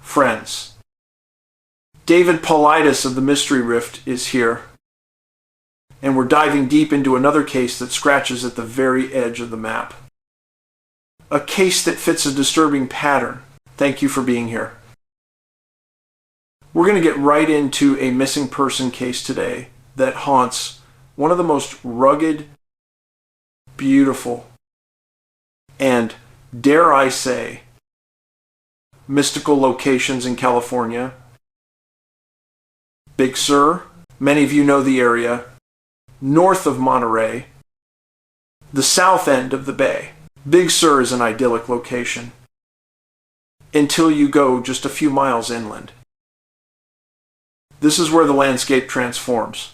friends. David Paulides of the Mystery Rift is here, and we're diving deep into another case that scratches at the very edge of the map. A case that fits a disturbing pattern. Thank you for being here. We're going to get right into a missing person case today that haunts one of the most rugged, beautiful, and, dare I say, mystical locations in California. Big Sur, many of you know the area, north of Monterey, the south end of the bay. Big Sur is an idyllic location until you go just a few miles inland. This is where the landscape transforms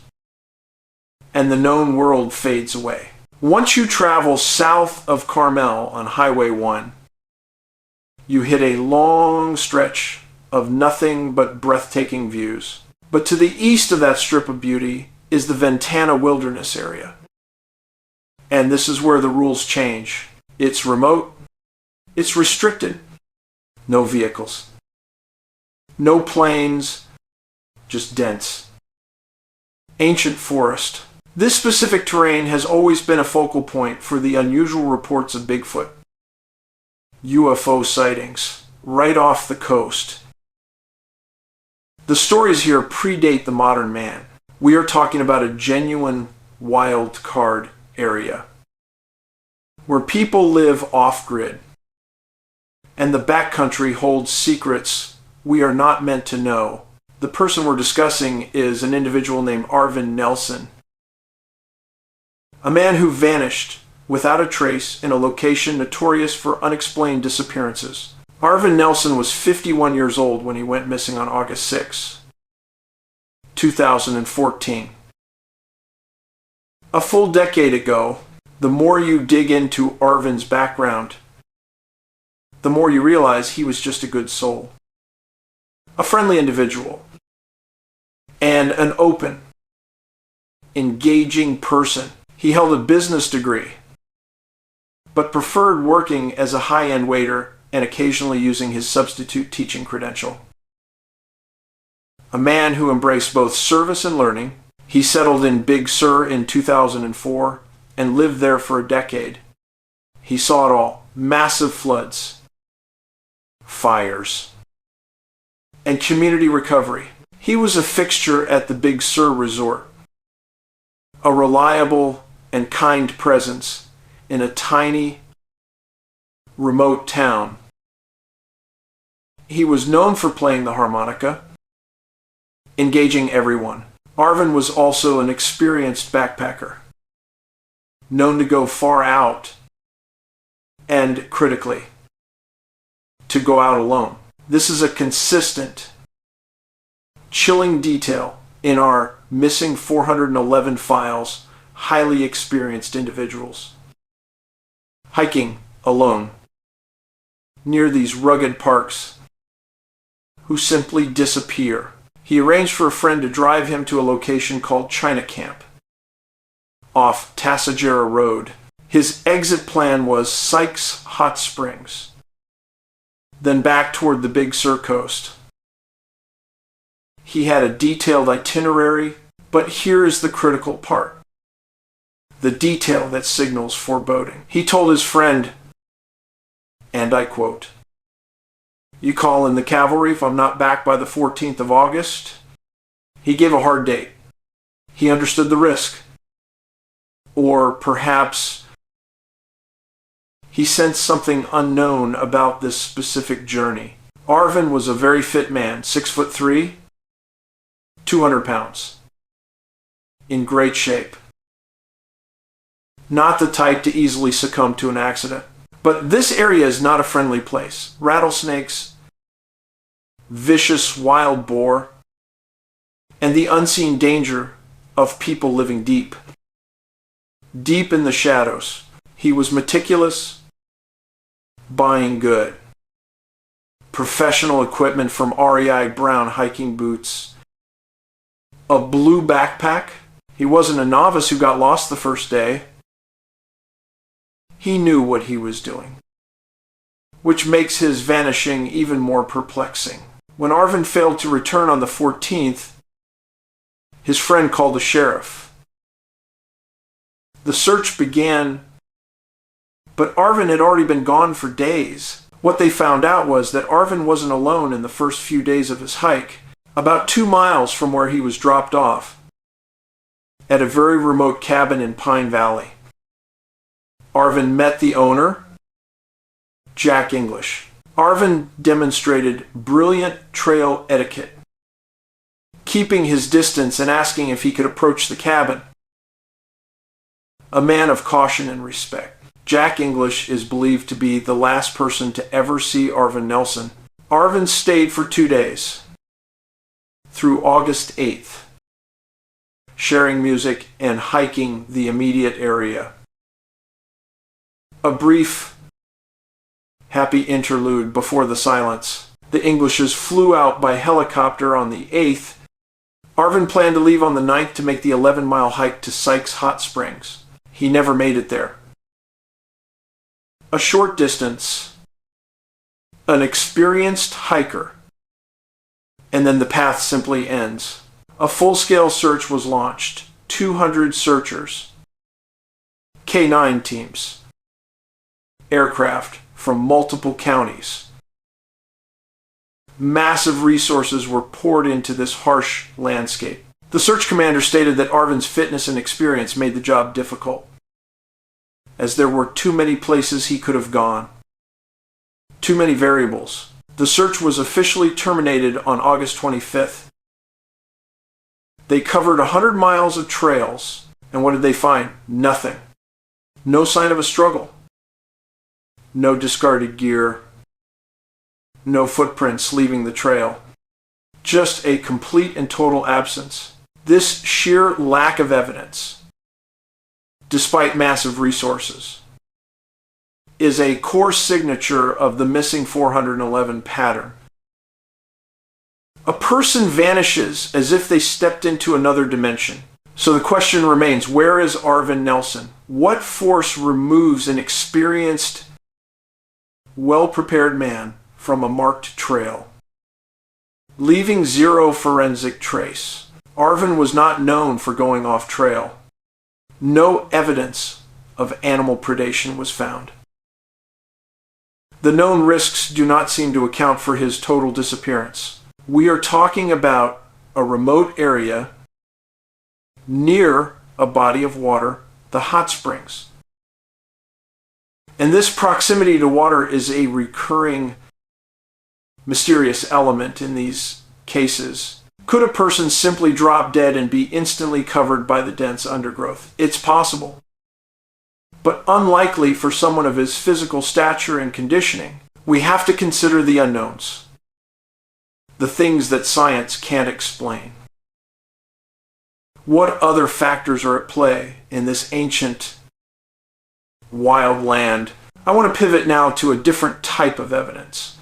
and the known world fades away. Once you travel south of Carmel on Highway 1, you hit a long stretch of nothing but breathtaking views. But to the east of that strip of beauty is the Ventana Wilderness area. And this is where the rules change. It's remote, it's restricted. No vehicles, no planes, just dense, ancient forest. This specific terrain has always been a focal point for the unusual reports of Bigfoot, UFO sightings, right off the coast. The stories here predate the modern man. We are talking about a genuine wild card area where people live off-grid and the backcountry holds secrets we are not meant to know. The person we're discussing is an individual named Arvin Nelson, a man who vanished without a trace in a location notorious for unexplained disappearances. Arvin Nelson was 51 years old when he went missing on August 6, 2014. A full decade ago, the more you dig into Arvin's background, the more you realize he was just a good soul, a friendly individual, and an open, engaging person. He held a business degree, but preferred working as a high-end waiter and occasionally using his substitute teaching credential. A man who embraced both service and learning. He settled in Big Sur in 2004 and lived there for a decade. He saw it all: massive floods, fires, and community recovery. He was a fixture at the Big Sur resort, a reliable and kind presence in a tiny, remote town. He was known for playing the harmonica, engaging everyone. Arvin was also an experienced backpacker, known to go far out and, critically, to go out alone. This is a consistent, chilling detail in our missing 411 files. Highly experienced individuals hiking alone near these rugged parks who simply disappear. He arranged for a friend to drive him to a location called China Camp off Tasajara Road. His exit plan was Sykes Hot Springs, then back toward the Big Sur coast. He had a detailed itinerary, but here is the critical part. The detail that signals foreboding. He told his friend, and I quote, "You call in the cavalry if I'm not back by the 14th of August." He gave a hard date. He understood the risk. Or perhaps he sensed something unknown about this specific journey. Arvin was a very fit man, 6'3", 200 pounds, in great shape. Not the type to easily succumb to an accident. But this area is not a friendly place. Rattlesnakes, vicious wild boar, and the unseen danger of people living deep in the shadows. He was meticulous, buying good. Professional equipment from REI brown hiking boots, a blue backpack. He wasn't a novice who got lost the first day. He knew what he was doing, which makes his vanishing even more perplexing. When Arvin failed to return on the 14th, his friend called the sheriff. The search began, but Arvin had already been gone for days. What they found out was that Arvin wasn't alone in the first few days of his hike, about 2 miles from where he was dropped off, at a very remote cabin in Pine Valley. Arvin met the owner, Jack English. Arvin demonstrated brilliant trail etiquette, keeping his distance and asking if he could approach the cabin. A man of caution and respect. Jack English is believed to be the last person to ever see Arvin Nelson. Arvin stayed for 2 days, through August 8th, sharing music and hiking the immediate area. A brief, happy interlude before the silence. The Englishes flew out by helicopter on the 8th. Arvin planned to leave on the 9th to make the 11-mile hike to Sykes Hot Springs. He never made it there. A short distance, an experienced hiker, and then the path simply ends. A full-scale search was launched. 200 searchers, K9 teams, aircraft from multiple counties. Massive resources were poured into this harsh landscape. The search commander stated that Arvin's fitness and experience made the job difficult, as there were too many places he could have gone. Too many variables. The search was officially terminated on August 25th. They covered 100 miles of trails, and what did they find? Nothing. No sign of a struggle. No discarded gear. No footprints leaving the trail. Just a complete and total absence. This sheer lack of evidence, despite massive resources, is a core signature of the missing 411 pattern. A person vanishes as if they stepped into another dimension. So the question remains, where is Arvin Nelson? What force removes an experienced, well-prepared man from a marked trail, leaving zero forensic trace? Arvin was not known for going off trail. No evidence of animal predation was found. The known risks do not seem to account for his total disappearance. We are talking about a remote area near a body of water, the hot springs. And this proximity to water is a recurring mysterious element in these cases. Could a person simply drop dead and be instantly covered by the dense undergrowth? It's possible, but unlikely for someone of his physical stature and conditioning. We have to consider the unknowns, the things that science can't explain. What other factors are at play in this ancient, wild land? I want to pivot now to a different type of evidence,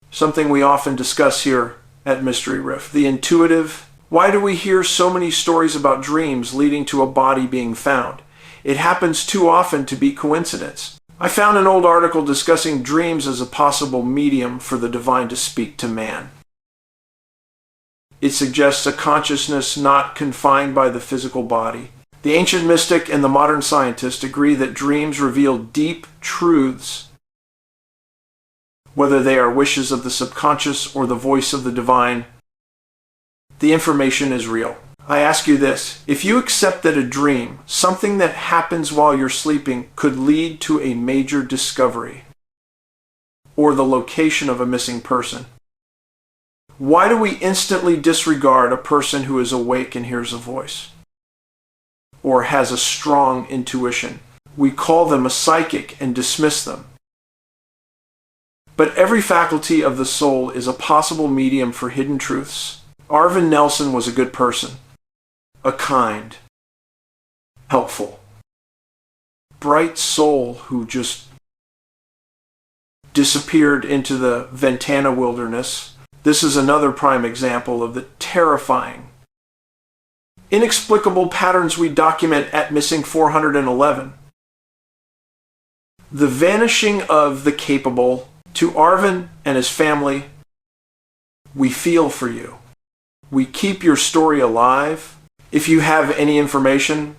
something we often discuss here at Mystery Riff, the intuitive. Why do we hear so many stories about dreams leading to a body being found? It happens too often to be coincidence. I found an old article discussing dreams as a possible medium for the divine to speak to man. It suggests a consciousness not confined by the physical body. The ancient mystic and the modern scientist agree that dreams reveal deep truths. Whether they are wishes of the subconscious or the voice of the divine, the information is real. I ask you this: if you accept that a dream, something that happens while you're sleeping, could lead to a major discovery or the location of a missing person, why do we instantly disregard a person who is awake and hears a voice or has a strong intuition? We call them a psychic and dismiss them. But every faculty of the soul is a possible medium for hidden truths. Arvin Nelson was a good person, a kind, helpful, bright soul who just disappeared into the Ventana Wilderness. This is another prime example of the terrifying, inexplicable patterns we document at Missing 411. The vanishing of the capable. To Arvin and his family, We feel for you. We keep your story alive. If you have any information,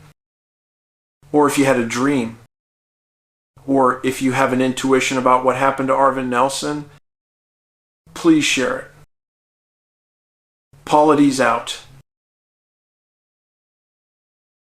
or if you had a dream, or if you have an intuition about what happened to Arvin Nelson, please share it. Paulides out.